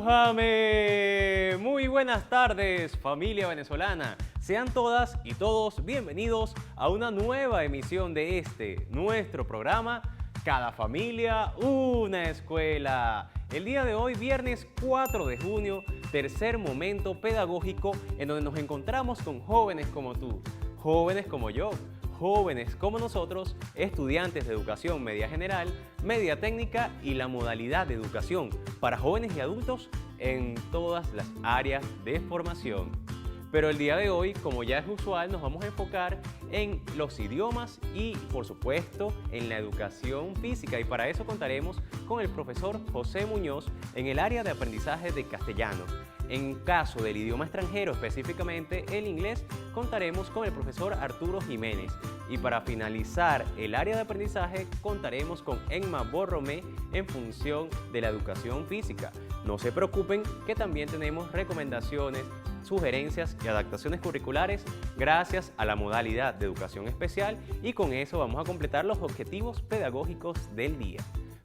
¡Újame! Muy buenas tardes, familia venezolana. Sean todas y todos bienvenidos a una nueva emisión de nuestro programa, Cada Familia, una Escuela. El día de hoy, viernes 4 de junio, tercer momento pedagógico en donde nos encontramos con jóvenes como tú, jóvenes como yo, jóvenes como nosotros, estudiantes de educación media general, media técnica y la modalidad de educación para jóvenes y adultos en todas las áreas de formación. Pero el día de hoy, como ya es usual, nos vamos a enfocar en los idiomas y, por supuesto, en la educación física. Y para eso contaremos con el profesor José Muñoz en el área de aprendizaje de castellano. En caso del idioma extranjero, específicamente el inglés, contaremos con el profesor Arturo Jiménez. Y para finalizar el área de aprendizaje, contaremos con Emma Borromé en función de la educación física. No se preocupen que también tenemos recomendaciones, sugerencias y adaptaciones curriculares gracias a la modalidad de educación especial, y con eso vamos a completar los objetivos pedagógicos del día.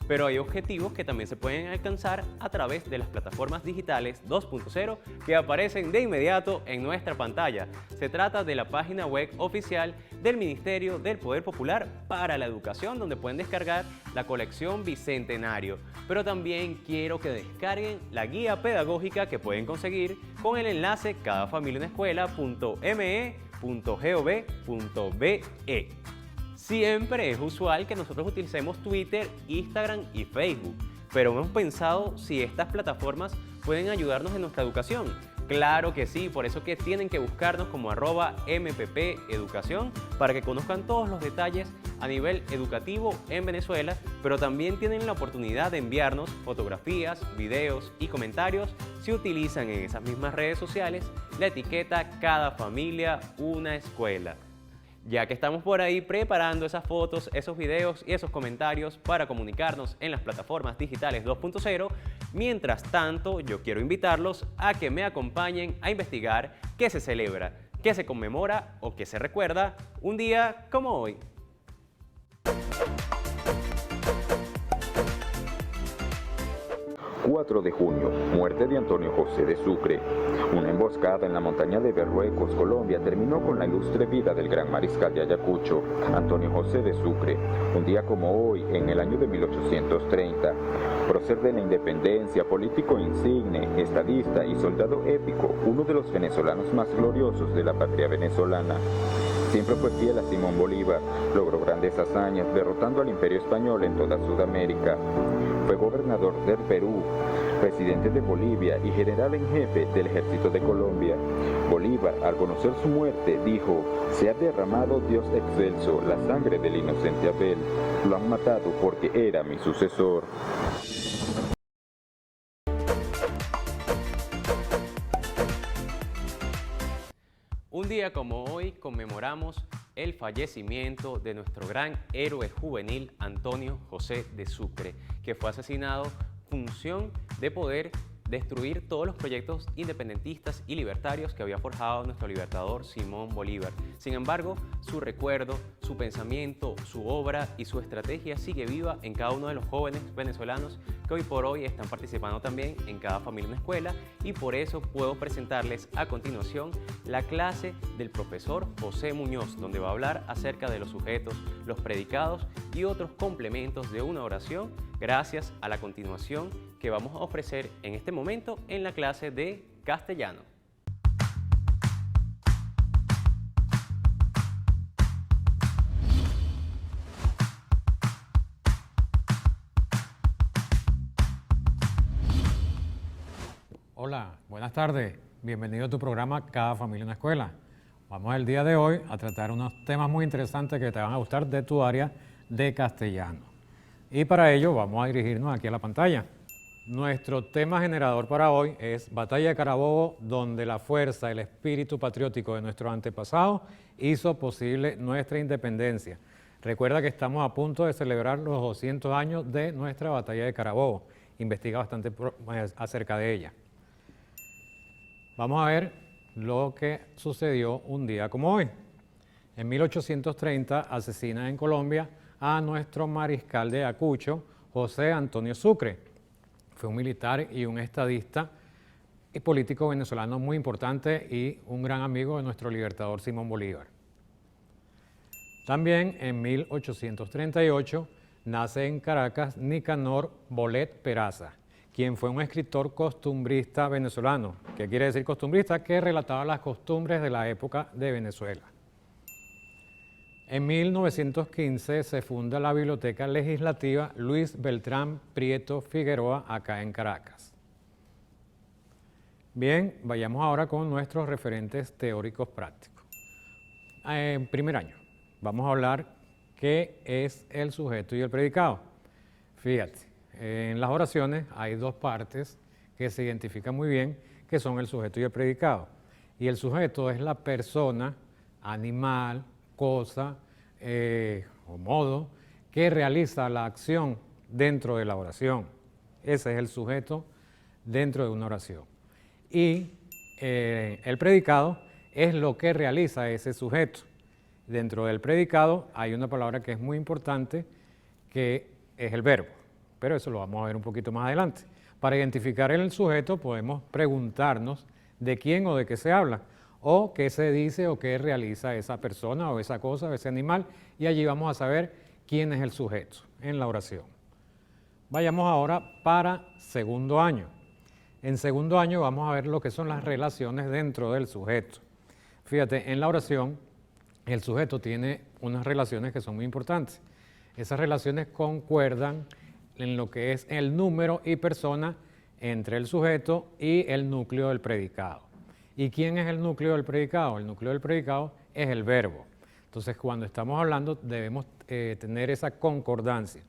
Pero hay objetivos que también se pueden alcanzar a través de las plataformas digitales 2.0 que aparecen de inmediato en nuestra pantalla. Se trata de la página web oficial del Ministerio del Poder Popular para la Educación, donde pueden descargar la colección Bicentenario. Pero también quiero que descarguen la guía pedagógica que pueden conseguir con el enlace cadafamiliaunescuela.me.gov.be. Siempre es usual que nosotros utilicemos Twitter, Instagram y Facebook, pero hemos pensado si estas plataformas pueden ayudarnos en nuestra educación. Claro que sí, por eso que tienen que buscarnos como @MPPeducación para que conozcan todos los detalles a nivel educativo en Venezuela, pero también tienen la oportunidad de enviarnos fotografías, videos y comentarios si utilizan en esas mismas redes sociales la etiqueta Cada Familia una Escuela. Ya que estamos por ahí preparando esas fotos, esos videos y esos comentarios para comunicarnos en las plataformas digitales 2.0, mientras tanto yo quiero invitarlos a que me acompañen a investigar qué se celebra, qué se conmemora o qué se recuerda un día como hoy. 4 de junio, muerte de Antonio José de Sucre. Una emboscada en la montaña de Berruecos, Colombia, terminó con la ilustre vida del gran mariscal de Ayacucho, Antonio José de Sucre, un día como hoy, en el año de 1830. Prócer de la independencia, político insigne, estadista y soldado épico, uno de los venezolanos más gloriosos de la patria venezolana. Siempre fue fiel a Simón Bolívar, logró grandes hazañas derrotando al Imperio Español en toda Sudamérica. Fue gobernador del Perú, presidente de Bolivia y general en jefe del ejército de Colombia. Bolívar, al conocer su muerte, dijo: "Se ha derramado, Dios excelso, la sangre del inocente Abel. Lo han matado porque era mi sucesor". Un día como hoy conmemoramos el fallecimiento de nuestro gran héroe juvenil Antonio José de Sucre, que fue asesinado en función de poder destruir todos los proyectos independentistas y libertarios que había forjado nuestro libertador Simón Bolívar. Sin embargo, su recuerdo, su pensamiento, su obra y su estrategia sigue viva en cada uno de los jóvenes venezolanos que hoy por hoy están participando también en Cada Familia una Escuela, y por eso puedo presentarles a continuación la clase del profesor José Muñoz, donde va a hablar acerca de los sujetos, los predicados y otros complementos de una oración, gracias a la continuación que vamos a ofrecer en este momento en la clase de castellano. Hola, buenas tardes. Bienvenido a tu programa Cada Familia una Escuela. Vamos el día de hoy a tratar unos temas muy interesantes que te van a gustar de tu área de castellano. Y para ello vamos a dirigirnos aquí a la pantalla. Nuestro tema generador para hoy es Batalla de Carabobo, donde la fuerza, el espíritu patriótico de nuestros antepasados hizo posible nuestra independencia. Recuerda que estamos a punto de celebrar los 200 años de nuestra Batalla de Carabobo. Investiga bastante acerca de ella. Vamos a ver lo que sucedió un día como hoy. En 1830 asesinan en Colombia a nuestro mariscal de Ayacucho, José Antonio Sucre. fue un militar y un estadista y político venezolano muy importante y un gran amigo de nuestro libertador Simón Bolívar. También en 1838 nace en Caracas Nicanor Bolet Peraza, quien fue un escritor costumbrista venezolano. ¿Qué quiere decir costumbrista? Que relataba las costumbres de la época de Venezuela. En 1915 se funda la Biblioteca Legislativa Luis Beltrán Prieto Figueroa, acá en Caracas. Bien, vayamos ahora con nuestros referentes teóricos prácticos. En primer año, vamos a hablar qué es el sujeto y el predicado. Fíjate, en las oraciones hay dos partes que se identifican muy bien, que son el sujeto y el predicado. Y el sujeto es la persona, animal, cosa o modo que realiza la acción dentro de la oración. Ese es el sujeto dentro de una oración. Y el predicado es lo que realiza ese sujeto. Dentro del predicado hay una palabra que es muy importante, que es el verbo, pero eso lo vamos a ver un poquito más adelante. Para identificar el sujeto podemos preguntarnos de quién o de qué se habla, o qué se dice o qué realiza esa persona o esa cosa o ese animal, y allí vamos a saber quién es el sujeto en la oración. Vayamos ahora para segundo año. En segundo año vamos a ver lo que son las relaciones dentro del sujeto. Fíjate, en la oración el sujeto tiene unas relaciones que son muy importantes. Esas relaciones concuerdan en lo que es el número y persona entre el sujeto y el núcleo del predicado. ¿Y quién es el núcleo del predicado? El núcleo del predicado es el verbo. Entonces, cuando estamos hablando, debemos tener esa concordancia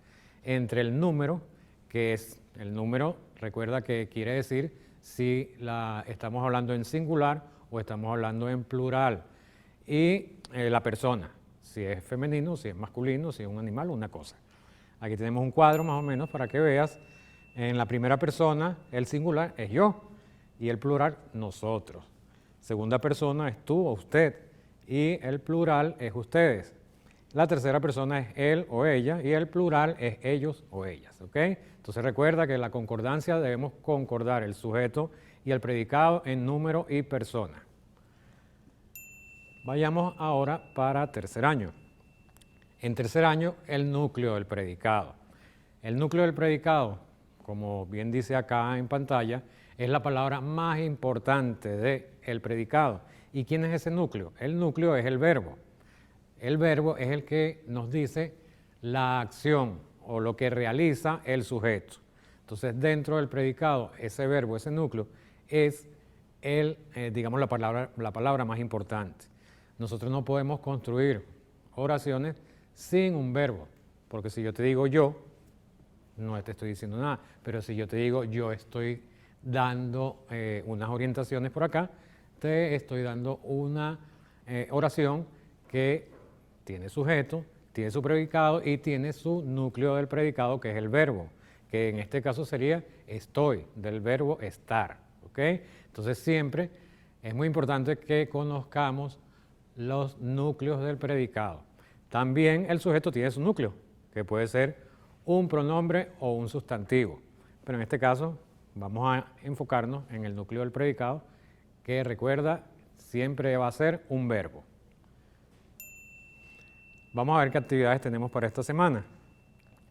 entre el número, que es el número, recuerda que quiere decir si estamos hablando en singular o estamos hablando en plural, y la persona, si es femenino, si es masculino, si es un animal o una cosa. Aquí tenemos un cuadro más o menos para que veas. En la primera persona, el singular es yo y el plural nosotros. Segunda persona es tú o usted y el plural es ustedes. La tercera persona es él o ella y el plural es ellos o ellas. ¿Ok? Entonces recuerda que en la concordancia debemos concordar el sujeto y el predicado en número y persona. Vayamos ahora para tercer año. En tercer año, el núcleo del predicado. El núcleo del predicado, como bien dice acá en pantalla, es la palabra más importante del predicado. ¿Y quién es ese núcleo? El núcleo es el verbo. El verbo es el que nos dice la acción o lo que realiza el sujeto. Entonces, dentro del predicado, ese verbo, ese núcleo, es digamos, la palabra más importante. Nosotros no podemos construir oraciones sin un verbo, porque si yo te digo yo, no te estoy diciendo nada, pero si yo te digo yo estoy dando unas orientaciones por acá, te estoy dando una oración que tiene sujeto, tiene su predicado y tiene su núcleo del predicado, que es el verbo, que en este caso sería estoy, del verbo estar. ¿Ok? Entonces siempre es muy importante que conozcamos los núcleos del predicado. También el sujeto tiene su núcleo, que puede ser un pronombre o un sustantivo, pero en este caso vamos a enfocarnos en el núcleo del predicado, que recuerda siempre va a ser un verbo. Vamos a ver qué actividades tenemos para esta semana.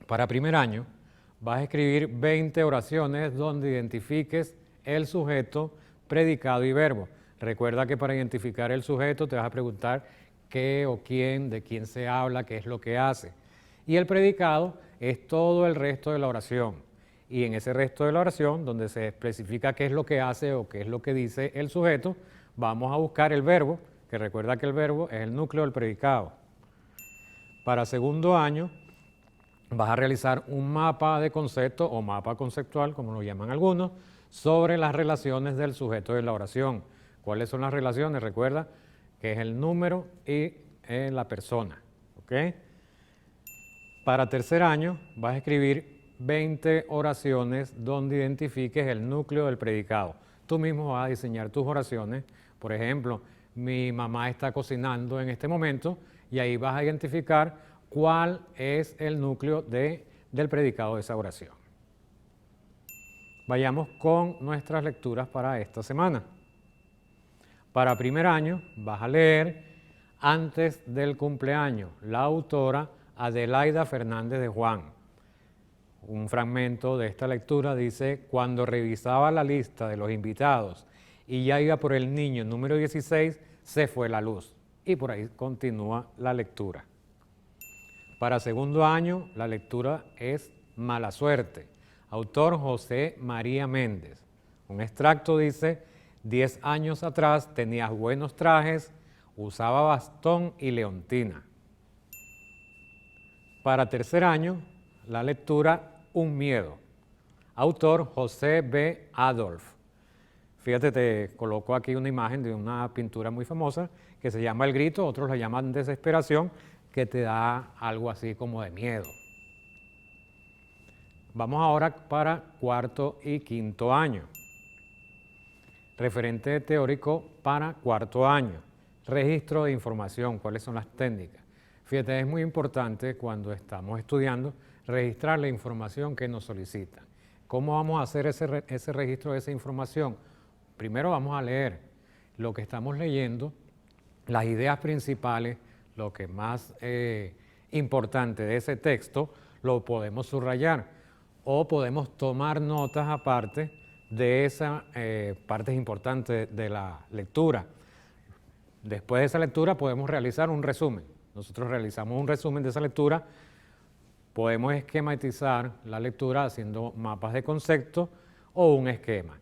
Para primer año vas a escribir 20 oraciones donde identifiques el sujeto, predicado y verbo. Recuerda que para identificar el sujeto te vas a preguntar qué o quién, de quién se habla, qué es lo que hace. Y el predicado es todo el resto de la oración. Y en ese resto de la oración, donde se especifica qué es lo que hace o qué es lo que dice el sujeto, vamos a buscar el verbo, que recuerda que el verbo es el núcleo del predicado. Para segundo año vas a realizar un mapa de concepto o mapa conceptual, como lo llaman algunos, sobre las relaciones del sujeto de la oración. ¿Cuáles son las relaciones? Recuerda que es el número y la persona. ¿Ok? Para tercer año vas a escribir 20 oraciones donde identifiques el núcleo del predicado. Tú mismo vas a diseñar tus oraciones. Por ejemplo, mi mamá está cocinando en este momento y ahí vas a identificar cuál es el núcleo del predicado de esa oración. Vayamos con nuestras lecturas para esta semana. Para primer año vas a leer Antes del cumpleaños, la autora Adelaida Fernández de Juan. Un fragmento de esta lectura dice: cuando revisaba la lista de los invitados y ya iba por el niño número 16, se fue la luz. Y por ahí continúa la lectura. Para segundo año, la lectura es Mala suerte, autor José María Méndez. Un extracto dice: 10 años atrás tenías buenos trajes, usaba bastón y leontina. Para tercer año, la lectura Un miedo, autor José B. Adolf. Fíjate, te coloco aquí una imagen de una pintura muy famosa que se llama El grito, otros la llaman Desesperación, que te da algo así como de miedo. Vamos ahora para cuarto y quinto año. Referente teórico para cuarto año. Registro de información, ¿cuáles son las técnicas? Fíjate, es muy importante cuando estamos estudiando registrar la información que nos solicitan. ¿Cómo vamos a hacer ese registro de esa información? Primero vamos a leer lo que estamos leyendo, las ideas principales, lo que más importante de ese texto, lo podemos subrayar o podemos tomar notas aparte de esas partes importantes de la lectura. Después de esa lectura podemos realizar un resumen. Nosotros realizamos un resumen de esa lectura, podemos esquematizar la lectura haciendo mapas de concepto o un esquema.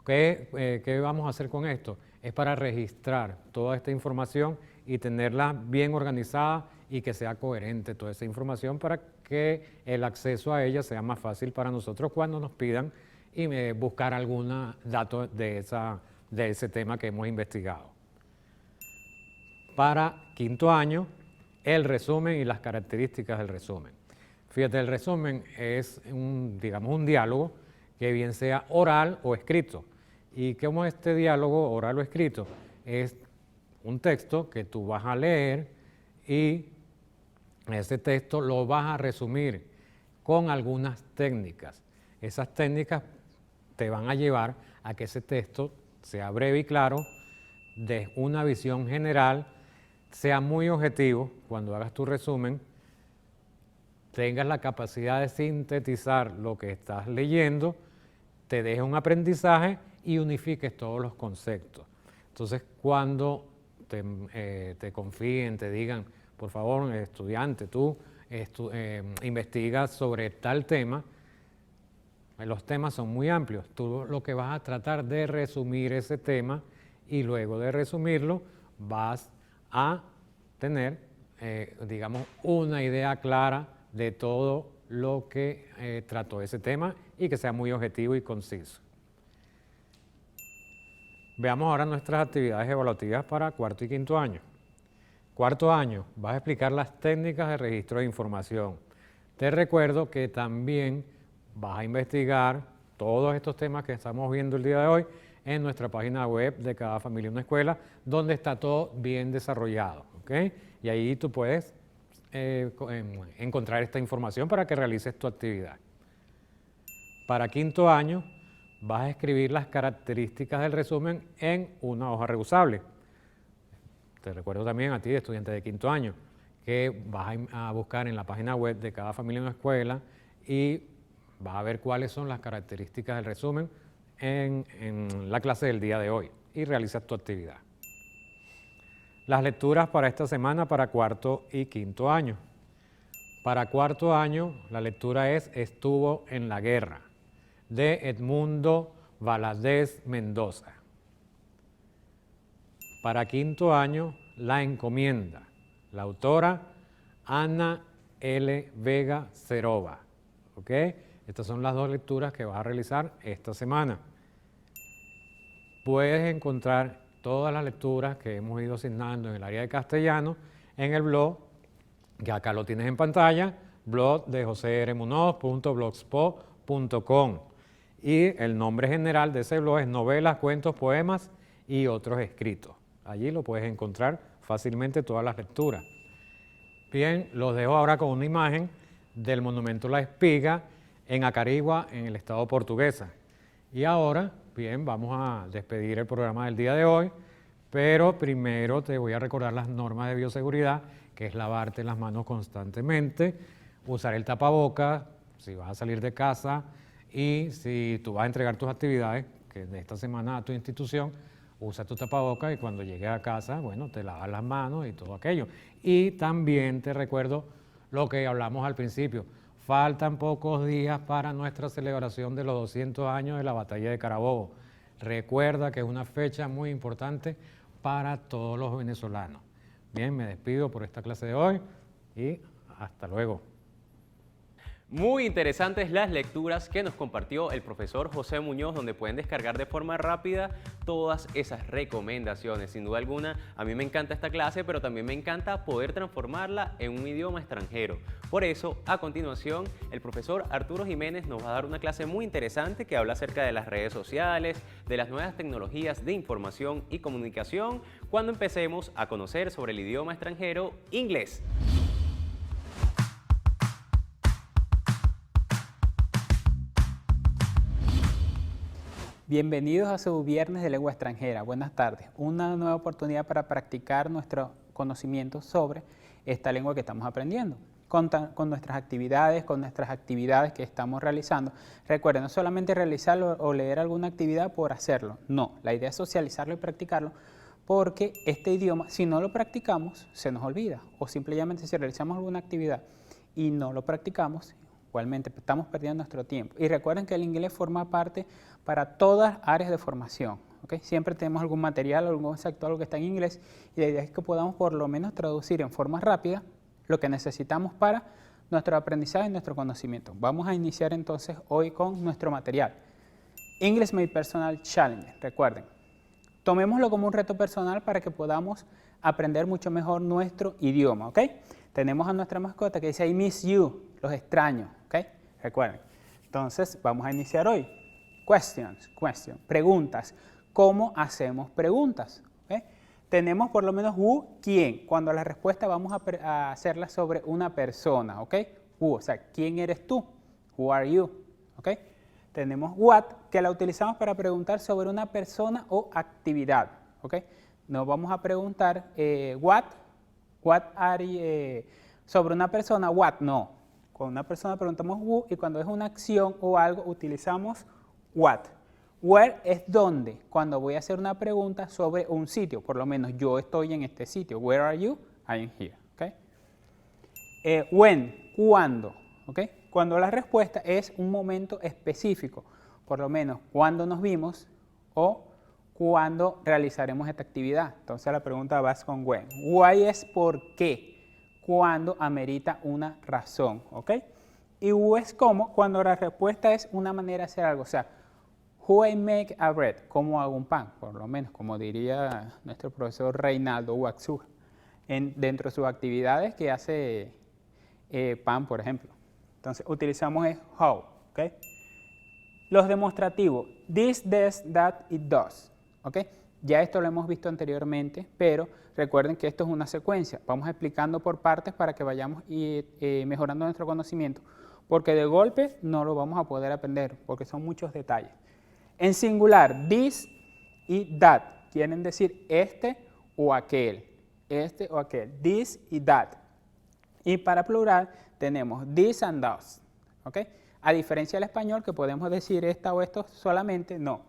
¿Qué vamos a hacer con esto? Es para registrar toda esta información y tenerla bien organizada y que sea coherente toda esa información para que el acceso a ella sea más fácil para nosotros cuando nos pidan y buscar algún dato de ese tema que hemos investigado. Para quinto año, el resumen y las características del resumen. Fíjate, el resumen es un diálogo que bien sea oral o escrito. Y como este diálogo oral o escrito es un texto que tú vas a leer y ese texto lo vas a resumir con algunas técnicas. Esas técnicas te van a llevar a que ese texto sea breve y claro, de una visión general, sea muy objetivo cuando hagas tu resumen, tengas la capacidad de sintetizar lo que estás leyendo, te deje un aprendizaje y unifiques todos los conceptos. Entonces, cuando te confíen, te digan, por favor, estudiante, tú investigas sobre tal tema, los temas son muy amplios. Tú lo que vas a tratar de resumir ese tema y luego de resumirlo vas a tener, una idea clara de todo lo que trató ese tema y que sea muy objetivo y conciso. Veamos ahora nuestras actividades evaluativas para cuarto y quinto año. Cuarto año, vas a explicar las técnicas de registro de información. Te recuerdo que también vas a investigar todos estos temas que estamos viendo el día de hoy en nuestra página web de Cada Familia Una Escuela, donde está todo bien desarrollado, ¿ok? Y ahí tú puedes encontrar esta información para que realices tu actividad. Para quinto año, vas a escribir las características del resumen en una hoja reusable. Te recuerdo también a ti, estudiante de quinto año, que vas a buscar en la página web de Cada Familia Una Escuela y vas a ver cuáles son las características del resumen en la clase del día de hoy y realizas tu actividad. Las lecturas para esta semana para cuarto y quinto año. Para cuarto año, la lectura es Estuvo en la guerra, de Edmundo Valadez Mendoza. Para quinto año, La encomienda, la autora Ana L. Vega Cerova. ¿Ok? Estas son las dos lecturas que vas a realizar esta semana. Puedes encontrar todas las lecturas que hemos ido asignando en el área de castellano en el blog, que acá lo tienes en pantalla, blog de josermunoz.blogspot.com. Y el nombre general de ese blog es Novelas, Cuentos, Poemas y otros escritos. Allí lo puedes encontrar fácilmente todas las lecturas. Bien, los dejo ahora con una imagen del monumento La Espiga en Acarigua, en el estado Portuguesa. Y ahora, bien, vamos a despedir el programa del día de hoy, pero primero te voy a recordar las normas de bioseguridad, que es lavarte las manos constantemente, usar el tapabocas si vas a salir de casa y si tú vas a entregar tus actividades, que de esta semana a tu institución, usa tu tapabocas y cuando llegues a casa, bueno, te lavas las manos y todo aquello. Y también te recuerdo lo que hablamos al principio. Faltan pocos días para nuestra celebración de los 200 años de la Batalla de Carabobo. Recuerda que es una fecha muy importante para todos los venezolanos. Bien, me despido por esta clase de hoy y hasta luego. Muy interesantes las lecturas que nos compartió el profesor José Muñoz, donde pueden descargar de forma rápida todas esas recomendaciones. Sin duda alguna, a mí me encanta esta clase, pero también me encanta poder transformarla en un idioma extranjero. Por eso, a continuación, el profesor Arturo Jiménez nos va a dar una clase muy interesante que habla acerca de las redes sociales, de las nuevas tecnologías de información y comunicación, cuando empecemos a conocer sobre el idioma extranjero inglés. Bienvenidos a su Viernes de Lengua Extranjera. Buenas tardes. Una nueva oportunidad para practicar nuestro conocimiento sobre esta lengua que estamos aprendiendo. Con nuestras actividades que estamos realizando. Recuerden, no solamente realizarlo o leer alguna actividad por hacerlo. No, la idea es socializarlo y practicarlo porque este idioma, si no lo practicamos, se nos olvida. O simplemente si realizamos alguna actividad y no lo practicamos, igualmente estamos perdiendo nuestro tiempo. Y recuerden que el inglés forma parte para todas áreas de formación. ¿Okay? Siempre tenemos algún material, algún concepto, algo que está en inglés y la idea es que podamos por lo menos traducir en forma rápida lo que necesitamos para nuestro aprendizaje y nuestro conocimiento. Vamos a iniciar entonces hoy con nuestro material. English My Personal Challenge. Recuerden, tomémoslo como un reto personal para que podamos aprender mucho mejor nuestro idioma. ¿Okay? Tenemos a nuestra mascota que dice I miss you, los extraño. ¿Okay? Recuerden. Entonces vamos a iniciar hoy. Questions, preguntas. ¿Cómo hacemos preguntas? ¿Okay? Tenemos por lo menos who, quién. Cuando la respuesta vamos a hacerla sobre una persona, ¿ok? Who, o sea, ¿quién eres tú? Who are you? ¿Ok? Tenemos what, que la utilizamos para preguntar sobre una persona o actividad, ¿ok? No vamos a preguntar what are you, sobre una persona, what, no. Con una persona preguntamos who y cuando es una acción o algo utilizamos what. Where es dónde. Cuando voy a hacer una pregunta sobre un sitio, por lo menos yo estoy en este sitio. Where are you? I am here. Okay. When, cuándo. Okay. Cuando la respuesta es un momento específico, por lo menos cuándo nos vimos o cuándo realizaremos esta actividad. Entonces la pregunta va con when. Why es por qué. Cuándo amerita una razón. Okay. Y who es cómo, cuando la respuesta es una manera de hacer algo. O sea, who I make a bread, cómo hago un pan, por lo menos, como diría nuestro profesor Reinaldo Waxuja, dentro de sus actividades que hace pan, por ejemplo. Entonces, utilizamos es how, ¿ok? Los demostrativos, this, that, it does, ¿ok? Ya esto lo hemos visto anteriormente, pero recuerden que esto es una secuencia. Vamos explicando por partes para que vayamos mejorando nuestro conocimiento, porque de golpe no lo vamos a poder aprender, porque son muchos detalles. En singular, this y that quieren decir este o aquel, this y that. Y para plural tenemos this and those, ¿ok? A diferencia del español que podemos decir esta o esto solamente, no.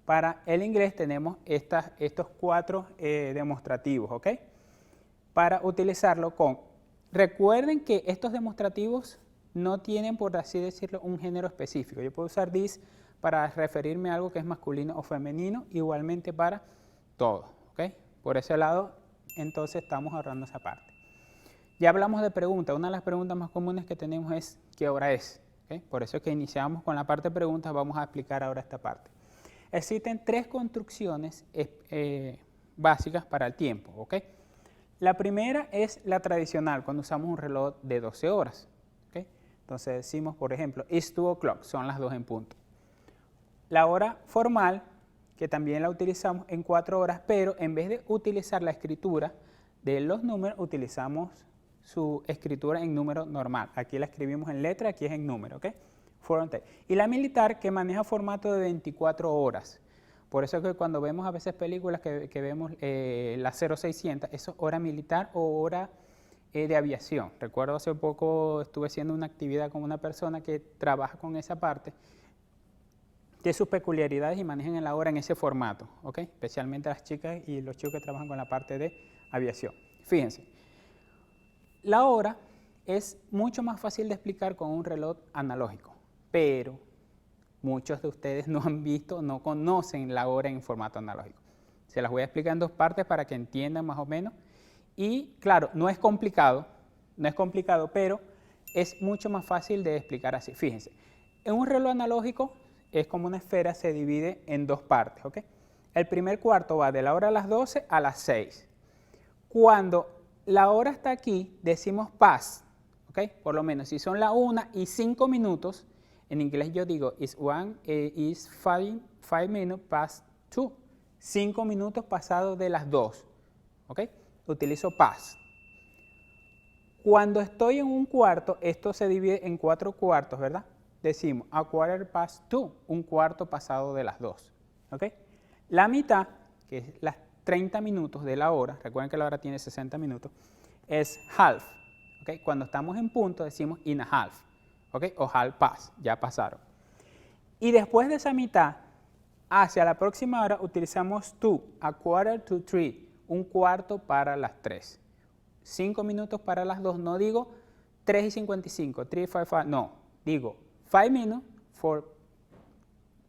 Para el inglés tenemos estos cuatro demostrativos, ¿ok? Para utilizarlo con... Recuerden que estos demostrativos no tienen, por así decirlo, un género específico. Yo puedo usar this para referirme a algo que es masculino o femenino, igualmente para todo, ¿ok? Por ese lado, entonces estamos ahorrando esa parte. Ya hablamos de preguntas. Una de las preguntas más comunes que tenemos es ¿qué hora es? ¿Okay? Por eso es que iniciamos con la parte de preguntas, vamos a explicar ahora esta parte. Existen tres construcciones básicas para el tiempo, ¿ok? La primera es la tradicional, cuando usamos un reloj de 12 horas, ¿ok? Entonces decimos, por ejemplo, it's 2 o'clock, son las 2 en punto. La hora formal, que también la utilizamos en 4 horas, pero en vez de utilizar la escritura de los números, utilizamos su escritura en número normal. Aquí la escribimos en letra, aquí es en número, ¿ok? Frontier. Y la militar, que maneja formato de 24 horas. Por eso es que cuando vemos a veces películas que vemos la 0600, eso es hora militar o hora de aviación. Recuerdo hace poco estuve haciendo una actividad con una persona que trabaja con esa parte, de sus peculiaridades y manejan la hora en ese formato, ¿ok? Especialmente las chicas y los chicos que trabajan con la parte de aviación. Fíjense, la hora es mucho más fácil de explicar con un reloj analógico, pero muchos de ustedes no han visto, no conocen la hora en formato analógico. Se las voy a explicar en dos partes para que entiendan más o menos. Y claro, no es complicado, pero es mucho más fácil de explicar así. Fíjense, en un reloj analógico es como una esfera, se divide en dos partes, ¿ok? El primer cuarto va de la hora a las 12 a las 6. Cuando la hora está aquí, decimos past, ¿ok? Por lo menos si son las 1 y 5 minutos, en inglés yo digo is 5 minutes past 2. 5 minutos pasados de las 2, ¿ok? Utilizo past. Cuando estoy en un cuarto, esto se divide en 4 cuartos, ¿verdad? Decimos a quarter past 2, un cuarto pasado de las 2, ¿ok? La mitad, que es las 30 minutos de la hora, recuerden que la hora tiene 60 minutos, es half, ¿ok? Cuando estamos en punto decimos in a half, ¿ok? O half past, ya pasaron. Y después de esa mitad, hacia la próxima hora utilizamos to, a quarter to 3, un cuarto para las 3. 5 minutos para las 2, no digo 3 y 55, 3:55, no, digo 5 minutes for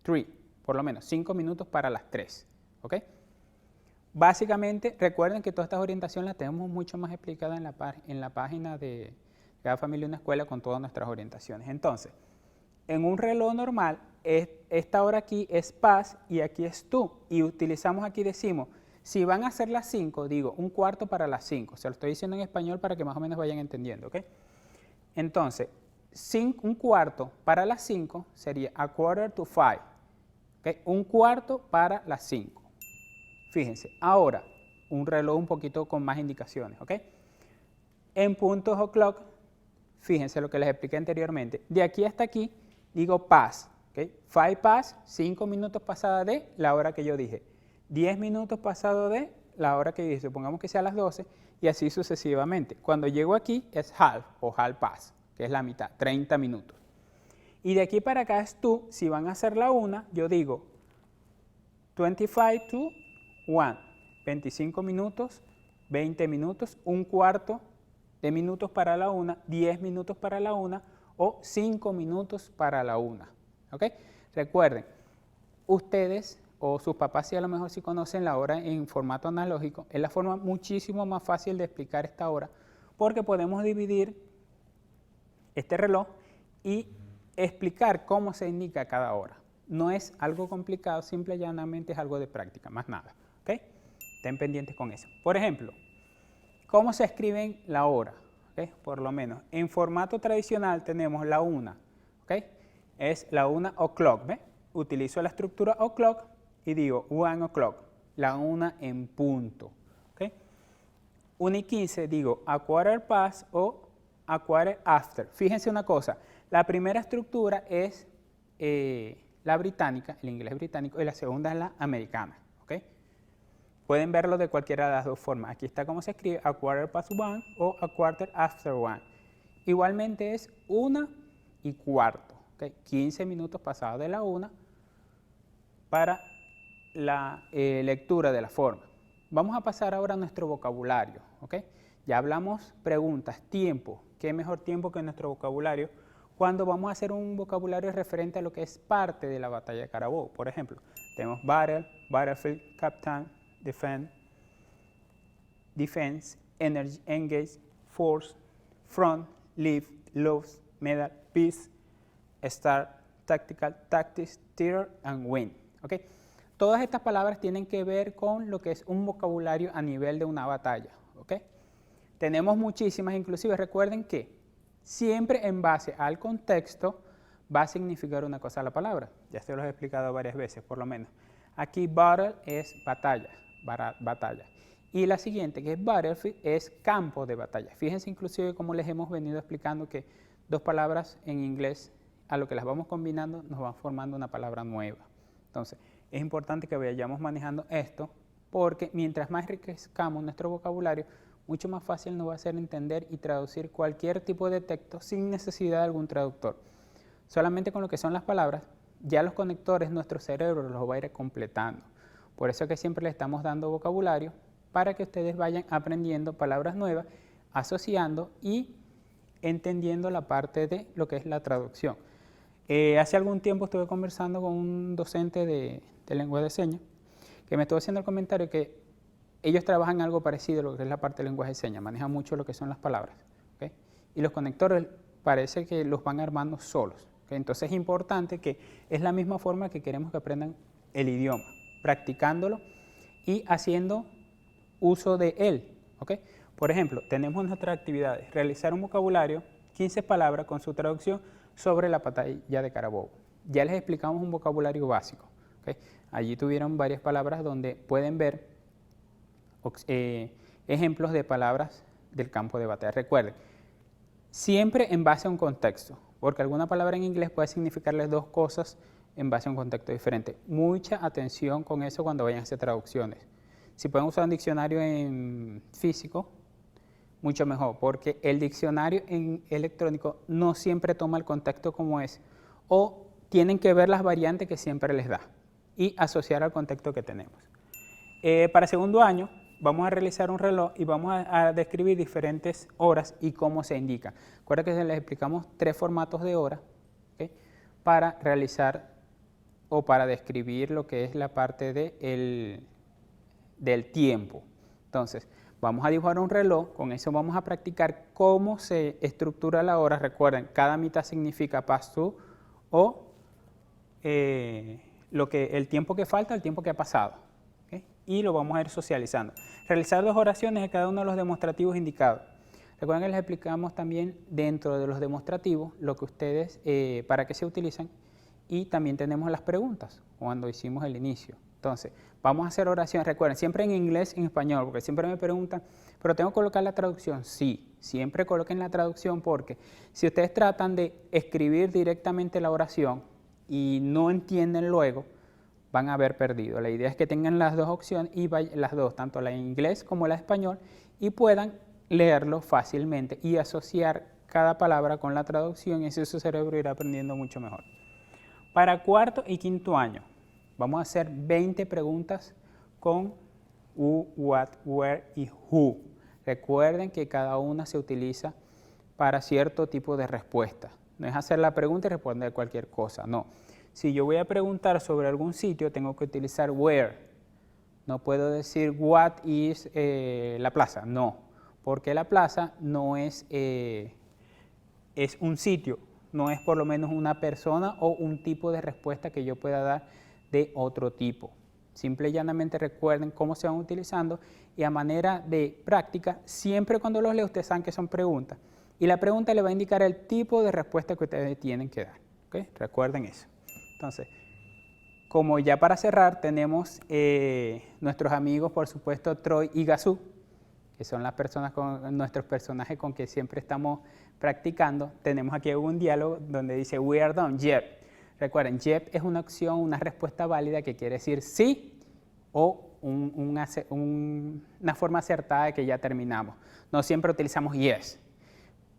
3, por lo menos 5 minutos para las 3, ¿ok? Básicamente, recuerden que todas estas orientaciones las tenemos mucho más explicadas en la página de Cada Familia Una Escuela con todas nuestras orientaciones. Entonces, en un reloj normal, esta hora aquí es past y aquí es to, y utilizamos aquí, decimos, si van a ser las 5, digo, un cuarto para las 5. Se lo estoy diciendo en español para que más o menos vayan entendiendo, ¿ok? Entonces, un cuarto para las 5 sería a quarter to 5, ¿ok? Un cuarto para las 5. Fíjense, ahora, un reloj un poquito con más indicaciones, ¿ok? En puntos o'clock, fíjense lo que les expliqué anteriormente. De aquí hasta aquí, digo past, ¿ok? 5 past, 5 minutos pasada de la hora que yo dije. 10 minutos pasado de la hora que yo dije, supongamos que sea las 12, y así sucesivamente. Cuando llego aquí es half o half past, que es la mitad, 30 minutos. Y de aquí para acá es to, si van a hacer la 1, yo digo 25 to 1, 25 minutos, 20 minutos, un cuarto de minutos para la 1, 10 minutos para la 1 o 5 minutos para la 1. ¿Ok? Recuerden, ustedes o sus papás si a lo mejor sí conocen la hora en formato analógico, es la forma muchísimo más fácil de explicar esta hora porque podemos dividir este reloj y explicar cómo se indica cada hora. No es algo complicado, simple y llanamente es algo de práctica, más nada. ¿Ok? Estén pendientes con eso. Por ejemplo, ¿cómo se escriben la hora? ¿Okay? Por lo menos, en formato tradicional tenemos la 1. ¿Okay? Es la 1 o'clock. ¿Ve? Utilizo la estructura o'clock y digo 1 o'clock, la 1 en punto. ¿Okay? 1 y 15 digo a quarter past o a quarter after. Fíjense una cosa, la primera estructura es la británica, el inglés británico, y la segunda es la americana. ¿Okay? Pueden verlo de cualquiera de las dos formas. Aquí está cómo se escribe, a quarter past 1 o a quarter after 1. Igualmente es 1 y cuarto. ¿Okay? 15 minutos pasados de la 1 para la lectura de la forma. Vamos a pasar ahora a nuestro vocabulario. ¿Okay? Ya hablamos preguntas, tiempo. ¿Qué mejor tiempo que nuestro vocabulario? Cuando vamos a hacer un vocabulario referente a lo que es parte de la batalla de Carabobo. Por ejemplo, tenemos battle, battlefield, captain, defense, energy, engage, force, front, leave, lose, medal, peace, start, tactical, tactics, theater, and win. ¿Okay? Todas estas palabras tienen que ver con lo que es un vocabulario a nivel de una batalla. ¿Okay? Tenemos muchísimas, inclusive recuerden que siempre en base al contexto va a significar una cosa la palabra. Ya se los he explicado varias veces, por lo menos. Aquí battle es batalla. Y la siguiente, que es battlefield, es campo de batalla. Fíjense inclusive cómo les hemos venido explicando que dos palabras en inglés a lo que las vamos combinando, nos van formando una palabra nueva. Entonces, es importante que vayamos manejando esto, porque mientras más enriquezcamos nuestro vocabulario, mucho más fácil nos va a hacer entender y traducir cualquier tipo de texto sin necesidad de algún traductor. Solamente con lo que son las palabras, ya los conectores, nuestro cerebro los va a ir completando. Por eso es que siempre le estamos dando vocabulario para que ustedes vayan aprendiendo palabras nuevas, asociando y entendiendo la parte de lo que es la traducción. Hace algún tiempo estuve conversando con un docente de lengua de señas que me estuvo haciendo el comentario que ellos trabajan algo parecido a lo que es la parte de lenguaje de señas, manejan mucho lo que son las palabras, ¿okay? Y los conectores parece que los van armando solos, ¿okay? Entonces es importante que es la misma forma que queremos que aprendan el idioma, practicándolo y haciendo uso de él, ¿okay? Por ejemplo, tenemos nuestras actividades, realizar un vocabulario, 15 palabras con su traducción sobre la batalla de Carabobo. Ya les explicamos un vocabulario básico, ¿okay? Allí tuvieron varias palabras donde pueden ver ejemplos de palabras del campo de batalla. Recuerden, siempre en base a un contexto, porque alguna palabra en inglés puede significarles dos cosas en base a un contexto diferente. Mucha atención con eso cuando vayan a hacer traducciones. Si pueden usar un diccionario en físico, mucho mejor, porque el diccionario en electrónico no siempre toma el contexto como es, o tienen que ver las variantes que siempre les da y asociar al contexto que tenemos. Para segundo año vamos a realizar un reloj y vamos a describir diferentes horas y cómo se indica. Recuerda que les explicamos 3 formatos de hora, ¿okay? Para realizar o para describir lo que es la parte del tiempo. Entonces, vamos a dibujar un reloj, con eso vamos a practicar cómo se estructura la hora. Recuerden, cada mitad significa past two o el tiempo que falta, el tiempo que ha pasado, ¿okay? Y lo vamos a ir socializando. Realizar 2 oraciones de cada uno de los demostrativos indicados. Recuerden que les explicamos también dentro de los demostrativos lo que ustedes, para qué se utilizan, y también tenemos las preguntas cuando hicimos el inicio. Entonces, vamos a hacer oraciones, recuerden, siempre en inglés y en español, porque siempre me preguntan, ¿pero tengo que colocar la traducción? Sí, siempre coloquen la traducción, porque si ustedes tratan de escribir directamente la oración y no entienden luego, van a haber perdido. La idea es que tengan las dos opciones, y las dos, tanto la en inglés como la en español, y puedan leerlo fácilmente y asociar cada palabra con la traducción, y así su cerebro irá aprendiendo mucho mejor. Para cuarto y quinto año, vamos a hacer 20 preguntas con who, what, where y who. Recuerden que cada una se utiliza para cierto tipo de respuesta. No es hacer la pregunta y responder cualquier cosa, no. Si yo voy a preguntar sobre algún sitio, tengo que utilizar where. No puedo decir what is la plaza, no. Porque la plaza no es un sitio, no es por lo menos una persona o un tipo de respuesta que yo pueda dar de otro tipo. Simple y llanamente recuerden cómo se van utilizando, y a manera de práctica, siempre cuando los leo ustedes saben que son preguntas, y la pregunta le va a indicar el tipo de respuesta que ustedes tienen que dar, ¿okay? Recuerden eso. Entonces, como ya para cerrar, tenemos nuestros amigos, por supuesto, Troy y Gazú, que son las personas nuestros personajes con que siempre estamos practicando. Tenemos aquí un diálogo donde dice, we are done, yep. Recuerden, yep es una opción, una respuesta válida que quiere decir sí o una forma acertada de que ya terminamos. No siempre utilizamos yes.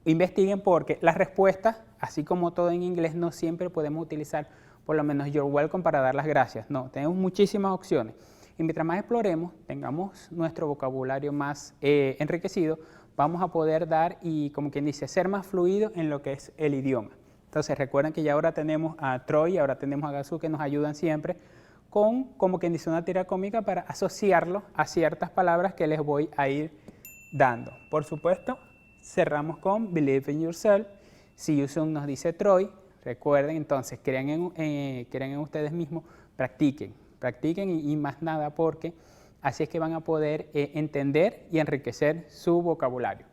Investiguen, porque las respuestas, así como todo en inglés, no siempre podemos utilizar por lo menos you're welcome para dar las gracias. No, tenemos muchísimas opciones. Y mientras más exploremos, tengamos nuestro vocabulario más enriquecido, vamos a poder dar y, como quien dice, ser más fluido en lo que es el idioma. Entonces recuerden que ya ahora tenemos a Troy y ahora tenemos a Gazú, que nos ayudan siempre con, como quien dice, una tira cómica para asociarlo a ciertas palabras que les voy a ir dando. Por supuesto, cerramos con Believe in Yourself. See you soon, nos dice Troy. Recuerden, entonces, crean en ustedes mismos, practiquen y más nada, porque así es que van a poder entender y enriquecer su vocabulario.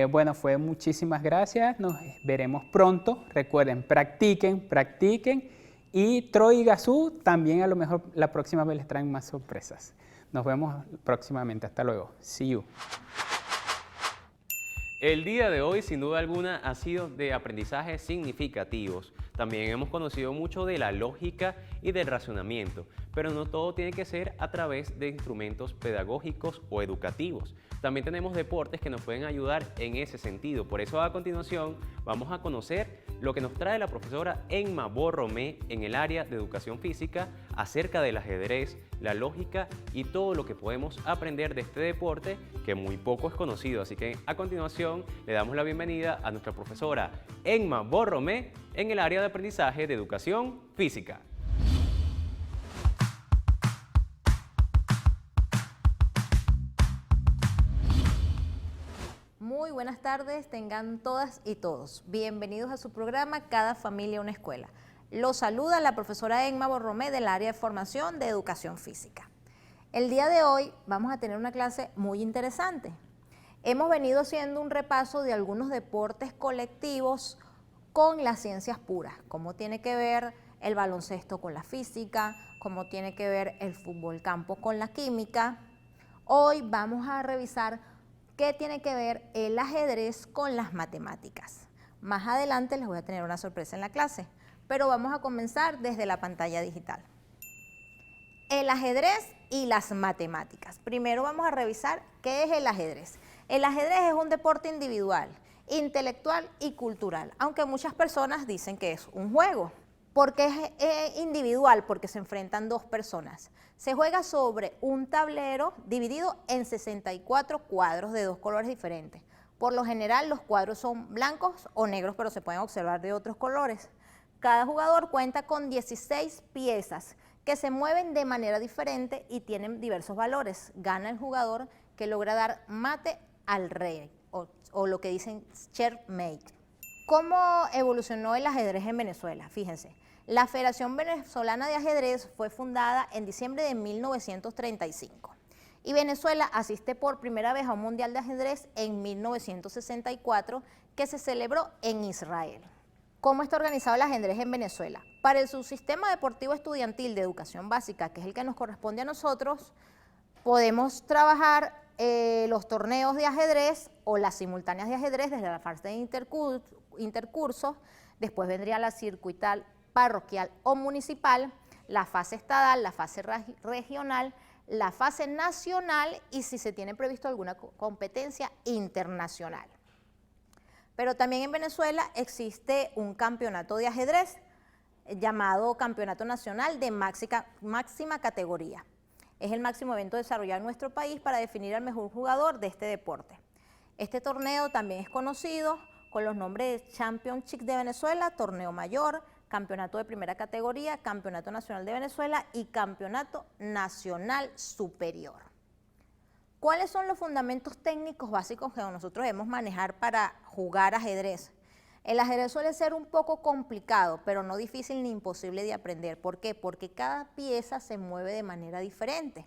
Bueno, muchísimas gracias, nos veremos pronto. Recuerden, practiquen, y Troy y Gazú también a lo mejor la próxima vez les traen más sorpresas. Nos vemos próximamente, hasta luego. See you. El día de hoy, sin duda alguna, ha sido de aprendizajes significativos. También hemos conocido mucho de la lógica y del razonamiento, pero no todo tiene que ser a través de instrumentos pedagógicos o educativos. También tenemos deportes que nos pueden ayudar en ese sentido. Por eso, a continuación, vamos a conocer lo que nos trae la profesora Emma Borromé en el área de educación física acerca del ajedrez, la lógica y todo lo que podemos aprender de este deporte que muy poco es conocido. Así que a continuación le damos la bienvenida a nuestra profesora Emma Borromé en el área de aprendizaje de educación física. Muy buenas tardes, tengan todas y todos. Bienvenidos a su programa Cada Familia una Escuela. Los saluda la profesora Emma Borromé del área de formación de educación física. El día de hoy vamos a tener una clase muy interesante. Hemos venido haciendo un repaso de algunos deportes colectivos con las ciencias puras, cómo tiene que ver el baloncesto con la física, cómo tiene que ver el fútbol campo con la química. Hoy vamos a revisar qué tiene que ver el ajedrez con las matemáticas. Más adelante les voy a tener una sorpresa en la clase, pero vamos a comenzar desde la pantalla digital. El ajedrez y las matemáticas. Primero vamos a revisar qué es el ajedrez. El ajedrez es un deporte individual, intelectual y cultural, aunque muchas personas dicen que es un juego. ¿Por qué es individual? Porque se enfrentan dos personas. Se juega sobre un tablero dividido en 64 cuadros de dos colores diferentes. Por lo general los cuadros son blancos o negros, pero se pueden observar de otros colores. Cada jugador cuenta con 16 piezas que se mueven de manera diferente y tienen diversos valores. Gana el jugador que logra dar mate al rey, o lo que dicen checkmate. ¿Cómo evolucionó el ajedrez en Venezuela? Fíjense, la Federación Venezolana de Ajedrez fue fundada en diciembre de 1935 y Venezuela asiste por primera vez a un mundial de ajedrez en 1964 que se celebró en Israel. ¿Cómo está organizado el ajedrez en Venezuela? Para el subsistema deportivo estudiantil de educación básica, que es el que nos corresponde a nosotros, podemos trabajar los torneos de ajedrez o las simultáneas de ajedrez desde la fase de intercursos, después vendría la circuital, parroquial o municipal, la fase estadal, la fase regional, la fase nacional y si se tiene previsto alguna competencia internacional. Pero también en Venezuela existe un campeonato de ajedrez llamado Campeonato Nacional de máxima categoría. Es el máximo evento desarrollado en nuestro país para definir al mejor jugador de este deporte. Este torneo también es conocido con los nombres de Championship de Venezuela, Torneo Mayor, Campeonato de Primera Categoría, Campeonato Nacional de Venezuela y Campeonato Nacional Superior. ¿Cuáles son los fundamentos técnicos básicos que nosotros debemos manejar para jugar ajedrez? El ajedrez suele ser un poco complicado, pero no difícil ni imposible de aprender. ¿Por qué? Porque cada pieza se mueve de manera diferente.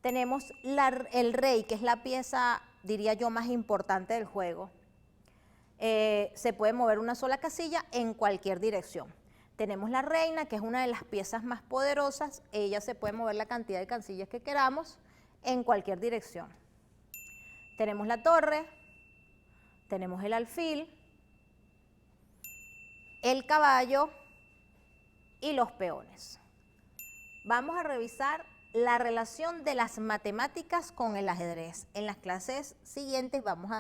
Tenemos el rey, que es la pieza, diría yo, más importante del juego. Se puede mover una sola casilla en cualquier dirección. Tenemos la reina, que es una de las piezas más poderosas. Ella se puede mover la cantidad de casillas que queramos en cualquier dirección. Tenemos la torre, tenemos el alfil, el caballo y los peones. Vamos a revisar la relación de las matemáticas con el ajedrez. En las clases siguientes vamos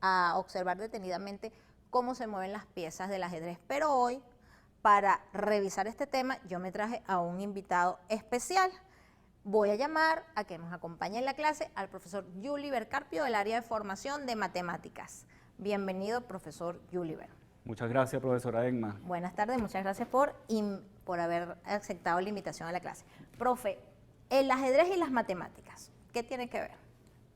a observar detenidamente cómo se mueven las piezas del ajedrez, pero hoy, para revisar este tema, yo me traje a un invitado especial. Voy a llamar a que nos acompañe en la clase al profesor Yuliver Carpio del área de formación de matemáticas. Bienvenido, profesor Yuliver. Muchas gracias, profesora Emma. Buenas tardes, muchas gracias por haber aceptado la invitación a la clase. Profe, el ajedrez y las matemáticas, ¿qué tiene que ver?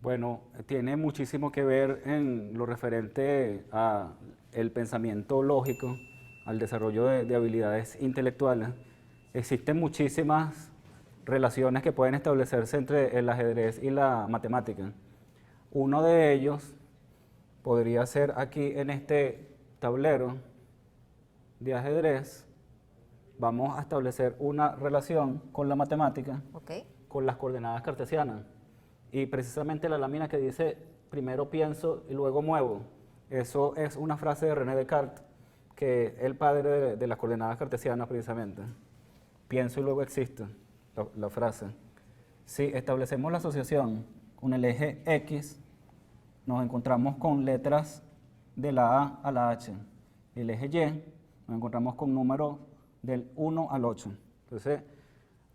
Bueno, tiene muchísimo que ver en lo referente a el pensamiento lógico, al desarrollo de habilidades intelectuales. Existen muchísimas relaciones que pueden establecerse entre el ajedrez y la matemática. Uno de ellos podría ser aquí en este tablero de ajedrez. Vamos a establecer una relación con la matemática, con las coordenadas cartesianas. Y precisamente la lámina que dice primero pienso y luego muevo. Eso es una frase de René Descartes, que es el padre de las coordenadas cartesianas precisamente. Pienso y luego existo, la frase. Si establecemos la asociación con el eje X, nos encontramos con letras de la A a la H. El eje Y, nos encontramos con números del 1 al 8. Entonces,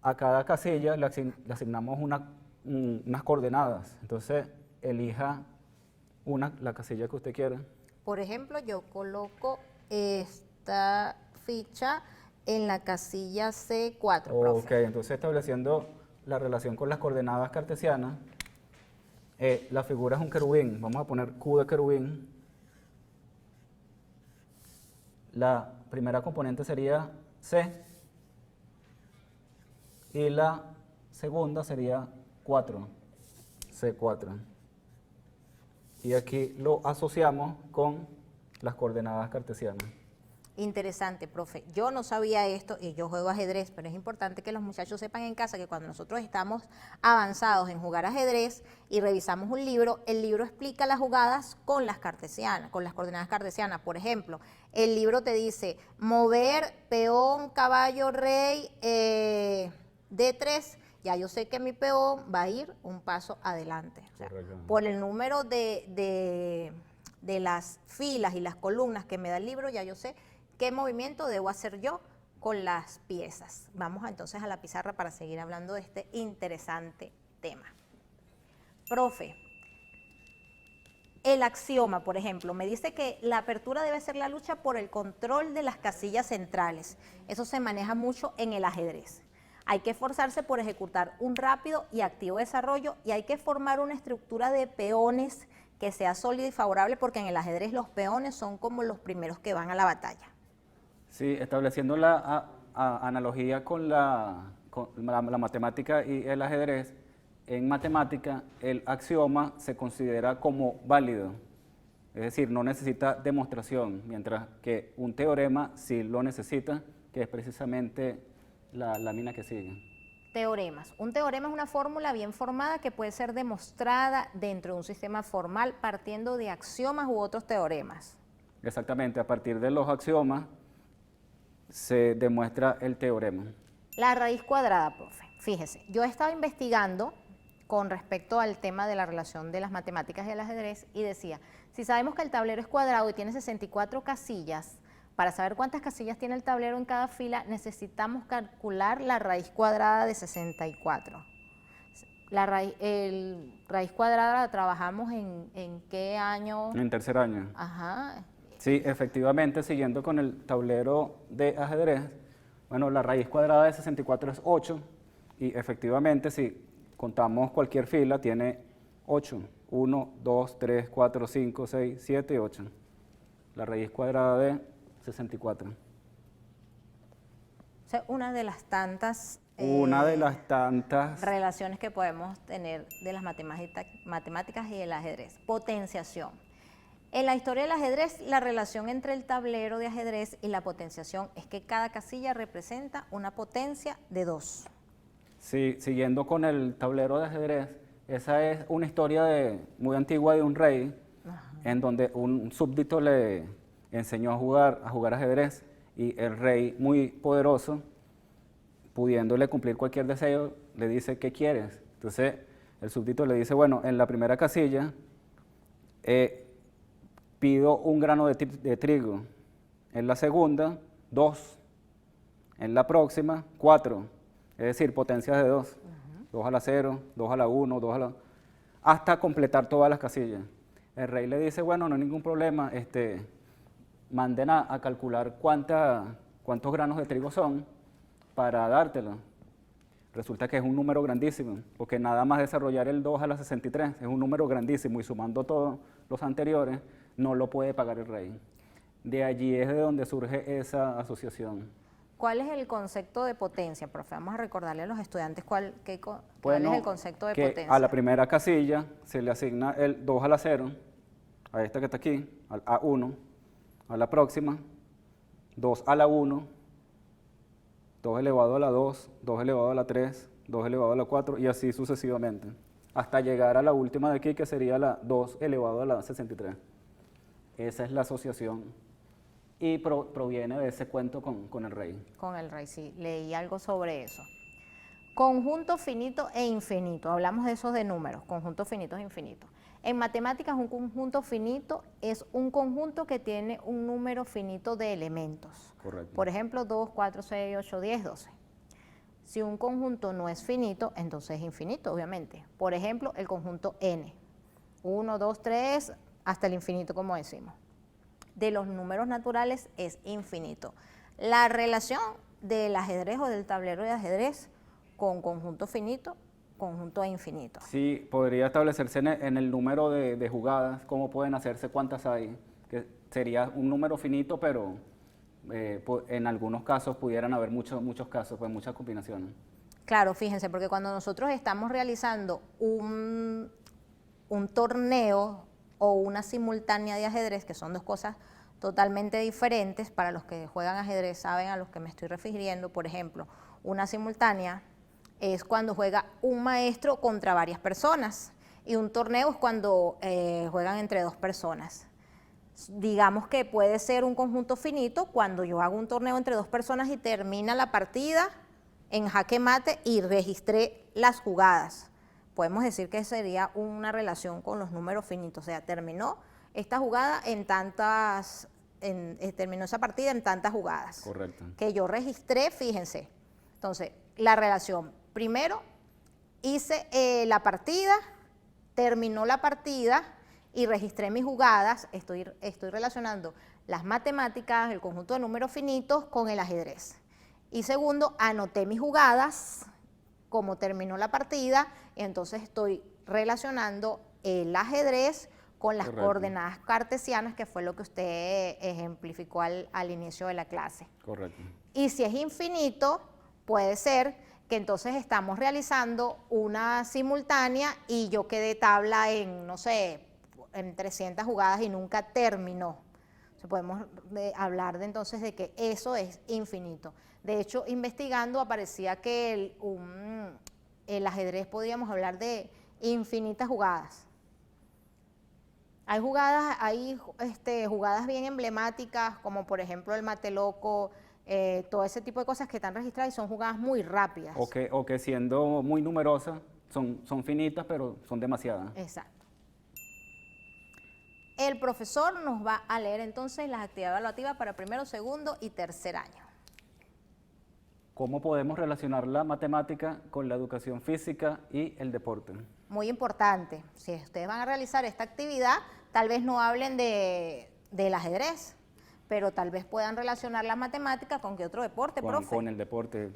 a cada casilla le asignamos unas coordenadas. Entonces, elija la casilla que usted quiera. Por ejemplo, yo coloco esta ficha en la casilla C4, profe. Ok, entonces estableciendo la relación con las coordenadas cartesianas, la figura es un querubín. Vamos a poner Q de querubín. La primera componente sería C y la segunda sería 4, C4. Y aquí lo asociamos con las coordenadas cartesianas. Interesante, profe. Yo no sabía esto y yo juego ajedrez, pero es importante que los muchachos sepan en casa que cuando nosotros estamos avanzados en jugar ajedrez y revisamos un libro, el libro explica las jugadas con las cartesianas, con las coordenadas cartesianas. Por ejemplo, el libro te dice mover peón, caballo, rey, D3. Ya yo sé que mi peón va a ir un paso adelante. O sea, por el número de las filas y las columnas que me da el libro, ya yo sé qué movimiento debo hacer yo con las piezas. Vamos entonces a la pizarra para seguir hablando de este interesante tema. Profe, el axioma, por ejemplo, me dice que la apertura debe ser la lucha por el control de las casillas centrales. Eso se maneja mucho en el ajedrez. Hay que esforzarse por ejecutar un rápido y activo desarrollo y hay que formar una estructura de peones que sea sólida y favorable, porque en el ajedrez los peones son como los primeros que van a la batalla. Sí, estableciendo la analogía con la matemática y el ajedrez, en matemática el axioma se considera como válido, es decir, no necesita demostración, mientras que un teorema sí lo necesita, que es precisamente la lámina que sigue. Teoremas. Un teorema es una fórmula bien formada que puede ser demostrada dentro de un sistema formal partiendo de axiomas u otros teoremas. Exactamente, a partir de los axiomas se demuestra el teorema. La raíz cuadrada, profe. Fíjese, yo he estado investigando con respecto al tema de la relación de las matemáticas y el ajedrez y decía, si sabemos que el tablero es cuadrado y tiene 64 casillas, para saber cuántas casillas tiene el tablero en cada fila, necesitamos calcular la raíz cuadrada de 64. La raíz cuadrada la trabajamos en ¿qué año? En tercer año. Ajá. Sí, efectivamente, siguiendo con el tablero de ajedrez, bueno, la raíz cuadrada de 64 es 8 y efectivamente si contamos cualquier fila tiene 8. 1, 2, 3, 4, 5, 6, 7, 8. La raíz cuadrada de 64. O sea, una de las tantas relaciones que podemos tener de las matemáticas y el ajedrez. Potenciación. En la historia del ajedrez, la relación entre el tablero de ajedrez y la potenciación es que cada casilla representa una potencia de 2. Sí, siguiendo con el tablero de ajedrez, esa es una historia muy antigua de un rey, en donde un súbdito le enseñó a jugar ajedrez y el rey, muy poderoso, pudiéndole cumplir cualquier deseo, le dice, ¿qué quieres? Entonces el súbdito le dice, bueno, en la primera casilla pido un grano de trigo, en la segunda 2, en la próxima 4, es decir, potencias de 2, 2 a la 0, 2 a la 1, 2 a la... hasta completar todas las casillas. El rey le dice, bueno, no hay ningún problema, manden a calcular cuántos granos de trigo son para dártelo. Resulta que es un número grandísimo, porque nada más desarrollar el 2 a la 63 es un número grandísimo y sumando todos los anteriores no lo puede pagar el rey. De allí es de donde surge esa asociación. ¿Cuál es el concepto de potencia, profe? Vamos a recordarle a los estudiantes cuál es el concepto de potencia. A la primera casilla se le asigna el 2 a la 0, a esta que está aquí, al A1, a la próxima, 2 a la 1, 2 elevado a la 2, 2 elevado a la 3, 2 elevado a la 4 y así sucesivamente. hasta llegar a la última de aquí, que sería la 2 elevado a la 63. Esa es la asociación y proviene de ese cuento con el rey. Con el rey, sí, leí algo sobre eso. Conjunto finito e infinito, hablamos de esos de números, conjuntos finitos e infinitos. En matemáticas, un conjunto finito es un conjunto que tiene un número finito de elementos. Correcto. Por ejemplo, 2, 4, 6, 8, 10, 12. Si un conjunto no es finito, entonces es infinito, obviamente. Por ejemplo, el conjunto n. 1, 2, 3, hasta el infinito, como decimos. De los números naturales es infinito. La relación del ajedrez o del tablero de ajedrez con conjunto finito, conjunto e infinito. Sí, podría establecerse en el número de jugadas, cómo pueden hacerse, cuántas hay, que sería un número finito, pero en algunos casos pudieran haber muchos casos, pues muchas combinaciones. Claro, fíjense, porque cuando nosotros estamos realizando un torneo o una simultánea de ajedrez, que son dos cosas totalmente diferentes, para los que juegan ajedrez saben a los que me estoy refiriendo. Por ejemplo, una simultánea es cuando juega un maestro contra varias personas y un torneo es cuando juegan entre dos personas. Digamos que puede ser un conjunto finito cuando yo hago un torneo entre dos personas y termina la partida en jaque mate y registré las jugadas. Podemos decir que sería una relación con los números finitos, o sea, terminó esta jugada en tantas, terminó esa partida en tantas jugadas. Correcto. Que yo registré, fíjense. Entonces, la relación, primero hice la partida, terminó la partida y registré mis jugadas, estoy relacionando las matemáticas, el conjunto de números finitos con el ajedrez. Y segundo, anoté mis jugadas, como terminó la partida, y entonces estoy relacionando el ajedrez con las Correcto. coordenadas cartesianas, que fue lo que usted ejemplificó al inicio de la clase. Correcto. Y si es infinito, puede ser que entonces estamos realizando una simultánea y yo quedé tabla en, no sé, en 300 jugadas y nunca terminó. O sea, podemos hablar de entonces de que eso es infinito. De hecho, investigando aparecía que el ajedrez podríamos hablar de infinitas jugadas. Hay jugadas bien emblemáticas, como por ejemplo el mate loco, todo ese tipo de cosas que están registradas y son jugadas muy rápidas. O que siendo muy numerosas, son finitas, pero son demasiadas. Exacto. El profesor nos va a leer entonces las actividades evaluativas para primero, segundo y tercer año. ¿Cómo podemos relacionar la matemática con la educación física y el deporte? Muy importante, si ustedes van a realizar esta actividad, tal vez no hablen del ajedrez, pero tal vez puedan relacionar la matemática con qué otro deporte, profe. Con el deporte.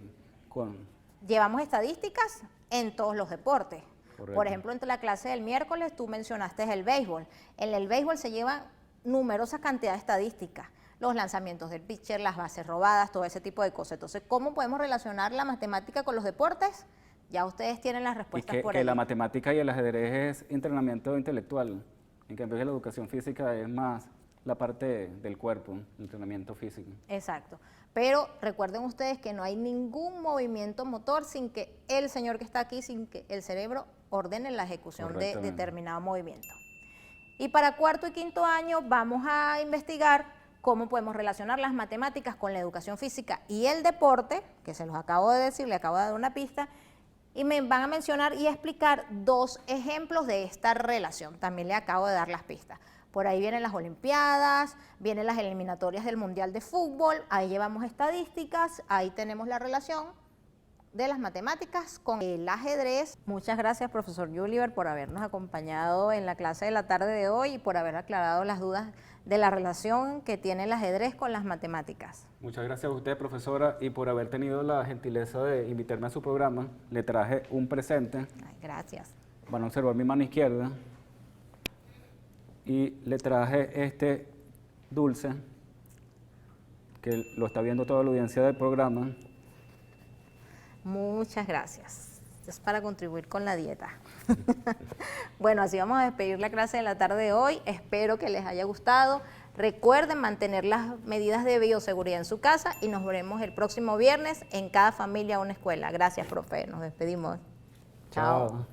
Llevamos estadísticas en todos los deportes. Correcto. Por ejemplo, entre la clase del miércoles tú mencionaste el béisbol. En el béisbol se llevan numerosas cantidades de estadísticas. Los lanzamientos del pitcher, las bases robadas, todo ese tipo de cosas. Entonces, ¿cómo podemos relacionar la matemática con los deportes? Ya ustedes tienen las respuestas por ahí. Que la matemática y el ajedrez es entrenamiento intelectual, en cambio la educación física es más la parte del cuerpo, el entrenamiento físico. Exacto. Pero recuerden ustedes que no hay ningún movimiento motor sin que el señor que está aquí, sin que el cerebro ordene la ejecución de determinado movimiento. Y para cuarto y quinto año vamos a investigar cómo podemos relacionar las matemáticas con la educación física y el deporte, que se los acabo de decir, le acabo de dar una pista, y me van a mencionar y explicar dos ejemplos de esta relación. También le acabo de dar las pistas. Por ahí vienen las Olimpiadas, vienen las eliminatorias del Mundial de Fútbol, ahí llevamos estadísticas, ahí tenemos la relación de las matemáticas con el ajedrez. Muchas gracias, profesor Yuliver, por habernos acompañado en la clase de la tarde de hoy y por haber aclarado las dudas de la relación que tiene el ajedrez con las matemáticas. Muchas gracias a usted, profesora, y por haber tenido la gentileza de invitarme a su programa. Le traje un presente. Ay, gracias. Van a observar mi mano izquierda. Y le traje este dulce, que lo está viendo toda la audiencia del programa. Muchas gracias. Es para contribuir con la dieta. Bueno, así vamos a despedir la clase de la tarde de hoy. Espero que les haya gustado. Recuerden mantener las medidas de bioseguridad en su casa y nos veremos el próximo viernes en Cada Familia Una Escuela. Gracias, profe. Nos despedimos. Chao.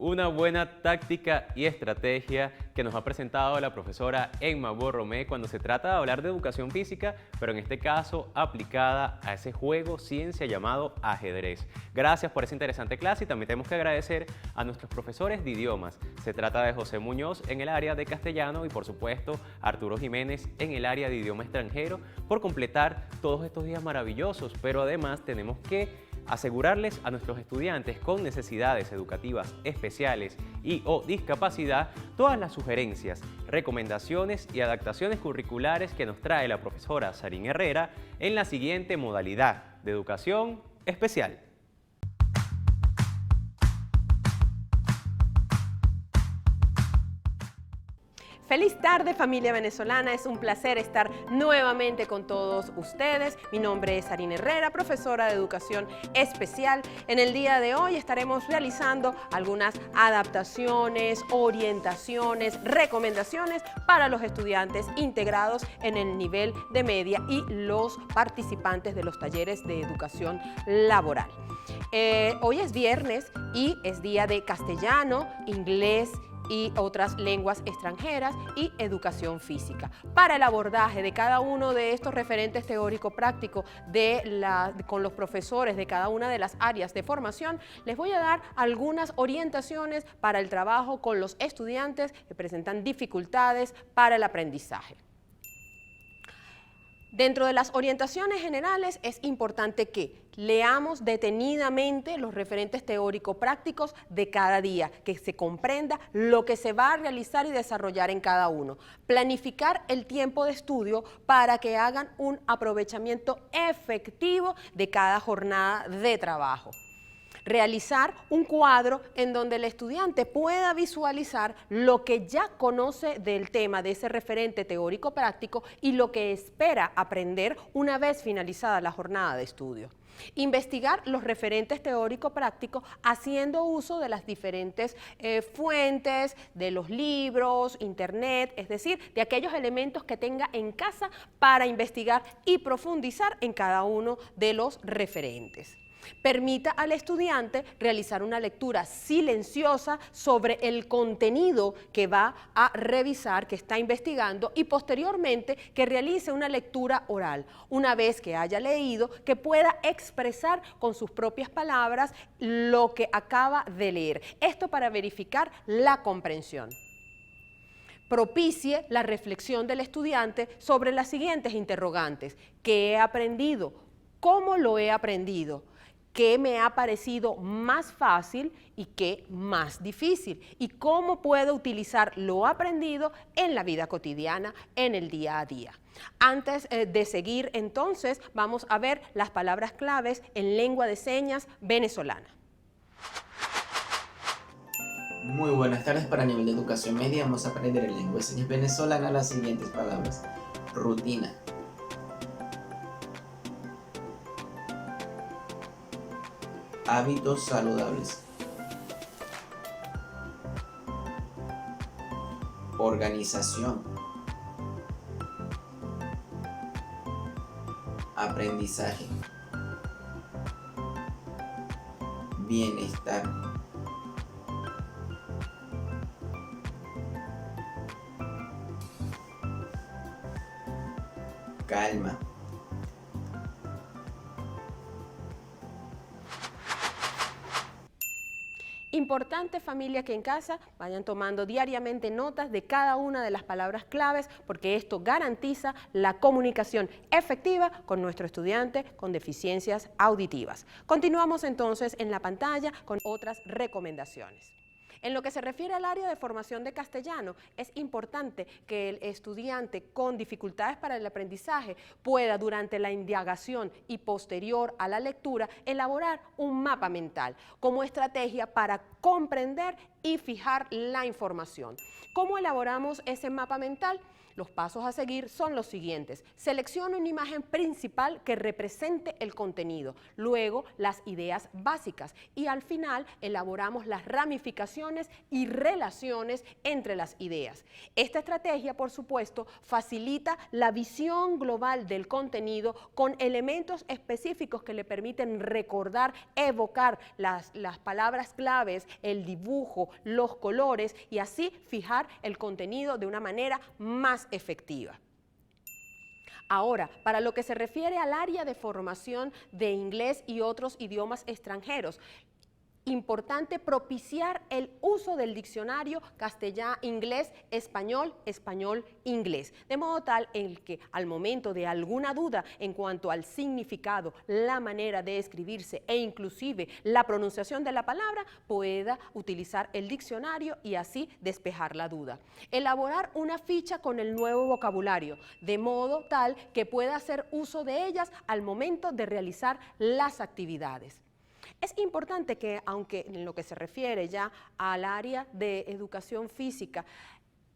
Una buena táctica y estrategia que nos ha presentado la profesora Emma Borromé cuando se trata de hablar de educación física, pero en este caso aplicada a ese juego ciencia llamado ajedrez. Gracias por esa interesante clase y también tenemos que agradecer a nuestros profesores de idiomas. Se trata de José Muñoz en el área de castellano y por supuesto Arturo Jiménez en el área de idioma extranjero por completar todos estos días maravillosos, pero además tenemos que asegurarles a nuestros estudiantes con necesidades educativas especiales y o discapacidad todas las sugerencias, recomendaciones y adaptaciones curriculares que nos trae la profesora Sarín Herrera en la siguiente modalidad de educación especial. Feliz tarde, familia venezolana. Es un placer estar nuevamente con todos ustedes. Mi nombre es Sarín Herrera, profesora de Educación Especial. En el día de hoy estaremos realizando algunas adaptaciones, orientaciones, recomendaciones para los estudiantes integrados en el nivel de media y los participantes de los talleres de educación laboral. Hoy es viernes y es día de castellano, inglés y otras lenguas extranjeras y educación física. Para el abordaje de cada uno de estos referentes teórico-prácticos con los profesores de cada una de las áreas de formación, les voy a dar algunas orientaciones para el trabajo con los estudiantes que presentan dificultades para el aprendizaje. Dentro de las orientaciones generales es importante que leamos detenidamente los referentes teórico-prácticos de cada día, que se comprenda lo que se va a realizar y desarrollar en cada uno. Planificar el tiempo de estudio para que hagan un aprovechamiento efectivo de cada jornada de trabajo. Realizar un cuadro en donde el estudiante pueda visualizar lo que ya conoce del tema de ese referente teórico práctico y lo que espera aprender una vez finalizada la jornada de estudio. Investigar los referentes teórico-prácticos haciendo uso de las diferentes fuentes, de los libros, internet, es decir, de aquellos elementos que tenga en casa para investigar y profundizar en cada uno de los referentes. Permita al estudiante realizar una lectura silenciosa sobre el contenido que va a revisar, que está investigando, y posteriormente que realice una lectura oral. Una vez que haya leído, que pueda expresar con sus propias palabras lo que acaba de leer. Esto para verificar la comprensión. Propicie la reflexión del estudiante sobre las siguientes interrogantes: ¿qué he aprendido? ¿Cómo lo he aprendido? ¿Qué me ha parecido más fácil y qué más difícil? ¿Y cómo puedo utilizar lo aprendido en la vida cotidiana, en el día a día? Antes de seguir, entonces, vamos a ver las palabras claves en lengua de señas venezolana. Muy buenas tardes. Para nivel de educación media vamos a aprender en lengua de señas venezolana las siguientes palabras: rutina, hábitos saludables, organización, aprendizaje, bienestar, calma, Importante, familia, que en casa vayan tomando diariamente notas de cada una de las palabras claves, porque esto garantiza la comunicación efectiva con nuestro estudiante con deficiencias auditivas. Continuamos entonces en la pantalla con otras recomendaciones. En lo que se refiere al área de formación de castellano, es importante que el estudiante con dificultades para el aprendizaje pueda, durante la indagación y posterior a la lectura, elaborar un mapa mental como estrategia para comprender y fijar la información. ¿Cómo elaboramos ese mapa mental? Los pasos a seguir son los siguientes. Selecciona una imagen principal que represente el contenido, luego las ideas básicas y al final elaboramos las ramificaciones y relaciones entre las ideas. Esta estrategia, por supuesto, facilita la visión global del contenido con elementos específicos que le permiten recordar, evocar las palabras claves, el dibujo, los colores y así fijar el contenido de una manera más efectiva. Ahora, para lo que se refiere al área de formación de inglés y otros idiomas extranjeros, importante propiciar el uso del diccionario castellano-inglés, español-inglés, de modo tal en que al momento de alguna duda en cuanto al significado, la manera de escribirse e inclusive la pronunciación de la palabra, pueda utilizar el diccionario y así despejar la duda. Elaborar una ficha con el nuevo vocabulario, de modo tal que pueda hacer uso de ellas al momento de realizar las actividades. Es importante que, aunque en lo que se refiere ya al área de educación física,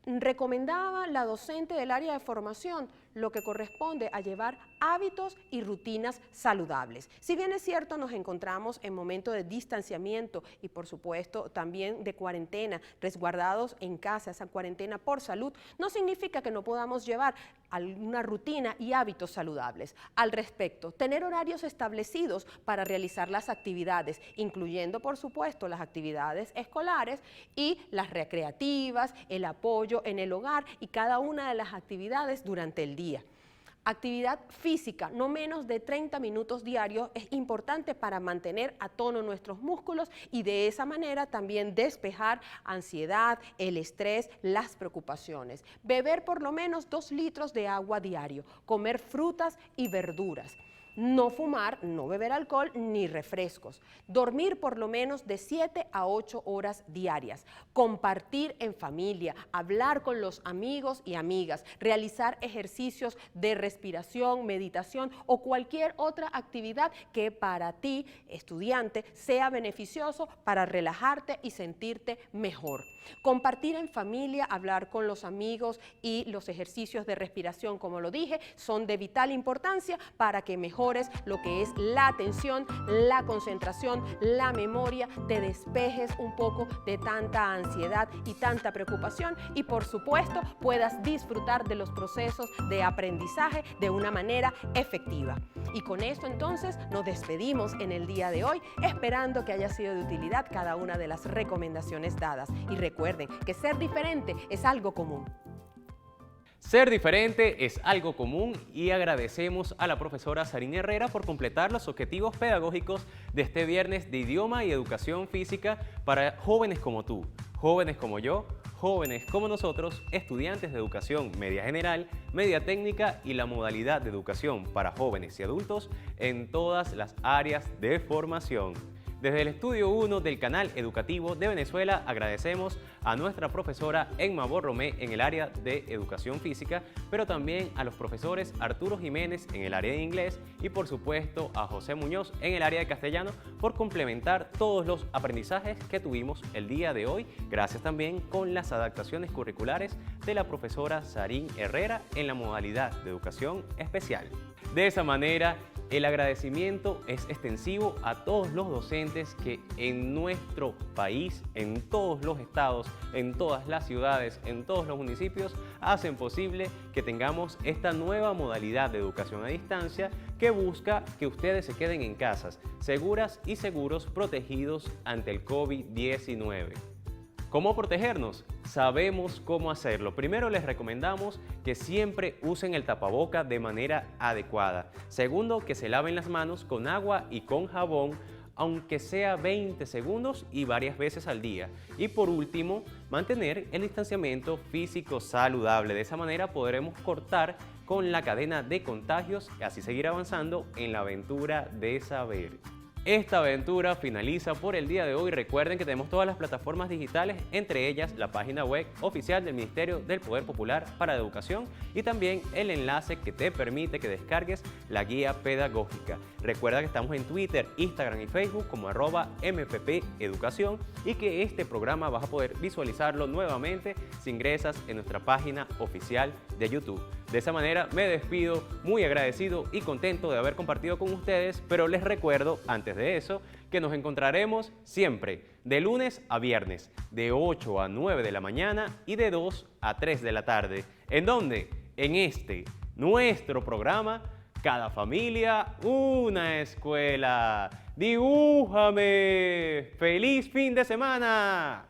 recomendaba la docente del área de formación lo que corresponde a llevar hábitos y rutinas saludables. Si bien es cierto, nos encontramos en momentos de distanciamiento y por supuesto también de cuarentena, resguardados en casa, esa cuarentena por salud, no significa que no podamos llevar alguna rutina y hábitos saludables. Al respecto, tener horarios establecidos para realizar las actividades, incluyendo por supuesto las actividades escolares y las recreativas, el apoyo en el hogar y cada una de las actividades durante el día. Actividad física, no menos de 30 minutos diarios, es importante para mantener a tono nuestros músculos y de esa manera también despejar ansiedad, el estrés, las preocupaciones. Beber por lo menos 2 litros de agua diario, comer frutas y verduras. No fumar, no beber alcohol ni refrescos. Dormir por lo menos de 7 a 8 horas diarias. Compartir en familia, hablar con los amigos y amigas, realizar ejercicios de respiración, meditación o cualquier otra actividad que para ti, estudiante, sea beneficioso para relajarte y sentirte mejor. Compartir en familia, hablar con los amigos y los ejercicios de respiración, como lo dije, son de vital importancia para que mejores lo que es la atención, la concentración, la memoria, te despejes un poco de tanta ansiedad y tanta preocupación y por supuesto puedas disfrutar de los procesos de aprendizaje de una manera efectiva. Y con esto entonces nos despedimos en el día de hoy, esperando que haya sido de utilidad cada una de las recomendaciones dadas. Y recuerden que ser diferente es algo común. Ser diferente es algo común y agradecemos a la profesora Sarín Herrera por completar los objetivos pedagógicos de este viernes de idioma y educación física para jóvenes como tú, jóvenes como yo, jóvenes como nosotros, estudiantes de educación media general, media técnica y la modalidad de educación para jóvenes y adultos en todas las áreas de formación. Desde el Estudio 1 del Canal Educativo de Venezuela agradecemos a nuestra profesora Emma Borromé en el área de Educación Física, pero también a los profesores Arturo Jiménez en el área de Inglés y por supuesto a José Muñoz en el área de Castellano por complementar todos los aprendizajes que tuvimos el día de hoy, gracias también con las adaptaciones curriculares de la profesora Sarín Herrera en la modalidad de Educación Especial. De esa manera, el agradecimiento es extensivo a todos los docentes que en nuestro país, en todos los estados, en todas las ciudades, en todos los municipios, hacen posible que tengamos esta nueva modalidad de educación a distancia que busca que ustedes se queden en casas, seguras y seguros, protegidos ante el COVID-19. ¿Cómo protegernos? Sabemos cómo hacerlo. Primero, les recomendamos que siempre usen el tapaboca de manera adecuada. Segundo, que se laven las manos con agua y con jabón, aunque sea 20 segundos y varias veces al día. Y por último, mantener el distanciamiento físico saludable. De esa manera podremos cortar con la cadena de contagios y así seguir avanzando en la aventura de saber. Esta aventura finaliza por el día de hoy. Recuerden que tenemos todas las plataformas digitales, entre ellas la página web oficial del Ministerio del Poder Popular para la Educación y también el enlace que te permite que descargues la guía pedagógica. Recuerda que estamos en Twitter, Instagram y Facebook como @MPPeducación y que este programa vas a poder visualizarlo nuevamente si ingresas en nuestra página oficial de YouTube. De esa manera me despido muy agradecido y contento de haber compartido con ustedes, pero les recuerdo antes de eso que nos encontraremos siempre de lunes a viernes de 8 a 9 de la mañana y de 2 a 3 de la tarde. ¿En dónde? En este, nuestro programa Cada Familia una Escuela. ¡Dibújame! ¡Feliz fin de semana!